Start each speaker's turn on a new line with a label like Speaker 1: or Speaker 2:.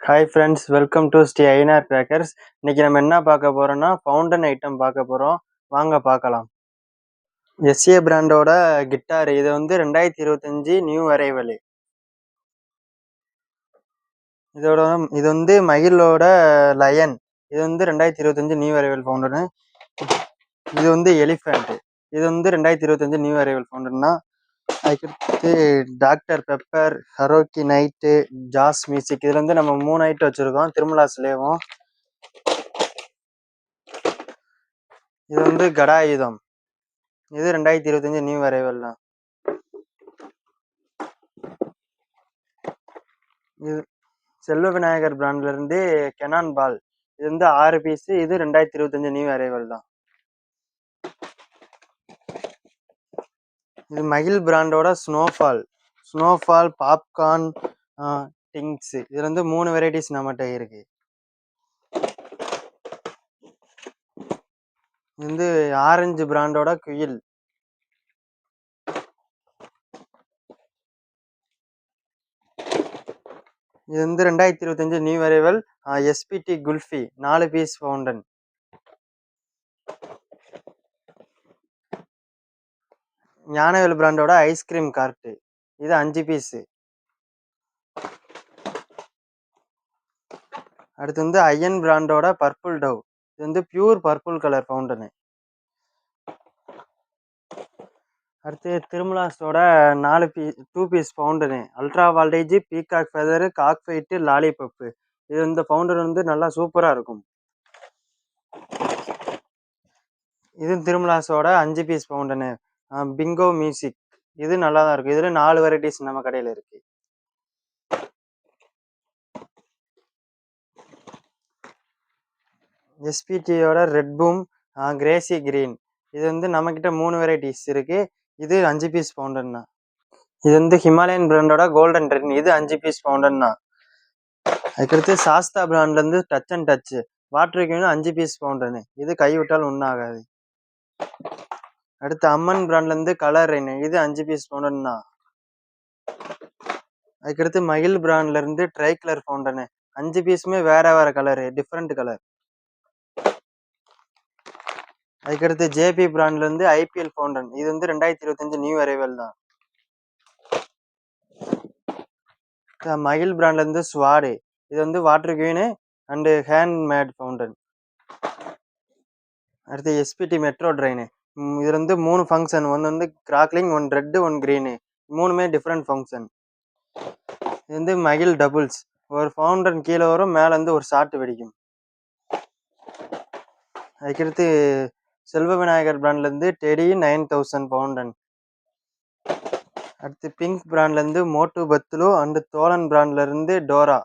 Speaker 1: Hi friends, welcome to Sri Ainar bakers. இன்னைக்கு நம்ம என்ன பார்க்க போறோம்னா ஃபவுண்டன் ஐட்டம் பார்க்க போறோம். வாங்க பார்க்கலாம். எஸ்ஏ பிராண்டோட கிட்டார். இது வந்து 2025 நியூ அரைவல். இது வந்து மகிழோட லயன். இது வந்து 2025 நியூ அரைவல் ஃபவுண்டனு. இது வந்து எலிஃபண்ட். இது வந்து 2025 நியூ அரைவல் ஃபவுண்டன் தான். அதுக்கடுத்து டாக்டர் பெப்பர், ஹரோக்கி நைட்டு, ஜாஸ் மியூசிக். இதுல வந்து நம்ம 3 ஐட்டம் வச்சிருக்கோம் திருமலாஸ்லேயும். இது வந்து கடாயுதம். இது 2025 நியூ அரைவல் தான். இது செல்வ விநாயகர் பிராண்ட்ல இருந்து கெனான் பால். இது வந்து 6 பீஸ். இது 2025 நியூ அரைவல் தான். இது மகிழ் பிராண்டோட ஸ்னோஃபால் பாப்கார்ன் டிங்ஸ். இதுல வந்து 3 வெரைட்டிஸ் நம்மகிட்ட இருக்கு. இது வந்து ஆரஞ்சு பிராண்டோட குயில். இது வந்து 2025 new arrival SPD kulfi 4 piece fountain. Gnanavel பிராண்டோட ஐஸ்கிரீம் கார்ட்டு. இது 5 பீஸ். அடுத்து வந்து ஐயன் பிராண்டோட பர்பிள் டவ். இது வந்து பியூர் பர்பிள் கலர் ஃபவுண்டனு. அடுத்து திருமலாஸோட 2 piece fountain ultra voltage peacock feather cock fight lollipop. இது இந்த ஃபவுண்டர் வந்து நல்லா சூப்பராக இருக்கும். இது திருமலாஸோட 5 பீஸ் ஃபவுண்டனு பிங்கோ மியூசிக். இது நல்லா தான் இருக்கும். இதில் 4 வெரைட்டிஸ் நம்ம கடையில் இருக்கு. எஸ்பிடியோட ரெட் பூம், கிரேசி கிரீன். இது வந்து நம்மக்கிட்ட 3 வெரைட்டிஸ் இருக்கு. இது 5 பீஸ் ஃபவுண்டன் தான். இது வந்து ஹிமாலயன் பிராண்டோட கோல்டன் ரென். இது 5 பீஸ் ஃபவுண்டன் தான். அதுக்கடுத்து சாஸ்தா பிராண்ட்லேருந்து டச் அண்ட் டச் வாட்டருக்கு 5 பீஸ் ஃபவுண்டனு. இது கைவிட்டால் ஒன்றாகாது. அடுத்து அம்மன் பிராண்ட்லேருந்து கலர் ரெயின். இது 5 பீஸ் ஃபவுண்டன் தான். அதுக்கடுத்து மகிழ் பிராண்ட்லேருந்து ட்ரை கலர் ஃபவுண்டனு 5 பீஸுமே வேற வேற கலரு, டிஃப்ரெண்ட் கலர். அதுக்கடுத்து ஜேபி பிராண்ட்லேருந்து ஐபிஎல் ஃபவுண்டன். இது வந்து 2025 நியூ அரைவல் தான். மகிழ் பிராண்ட்லேருந்து ஸ்வாடு. இது வந்து water queen and hand made fountain. அடுத்து எஸ்பிடி மெட்ரோ ட்ரெயின். இதுல வந்து 3 ஃபங்க்ஷன். ஒன்று வந்து கிராக்லிங், 1 ரெட்டு, 1 க்ரீனு. 3மே டிஃப்ரெண்ட் ஃபங்க்ஷன். இது வந்து மகிழ் டபுள்ஸ். ஒரு ஃபவுண்டன் கீழே வரும், மேலே வந்து ஒரு ஷாட் வெடிக்கும். அதுக்கடுத்து செல்வ விநாயகர் பிராண்ட்லேருந்து டெடி 9000 ஃபவுண்டன். அடுத்து பிங்க் பிராண்ட்லேருந்து மோட்டு பத்லு அண்டு தோழன் பிராண்ட்லேருந்து டோரா.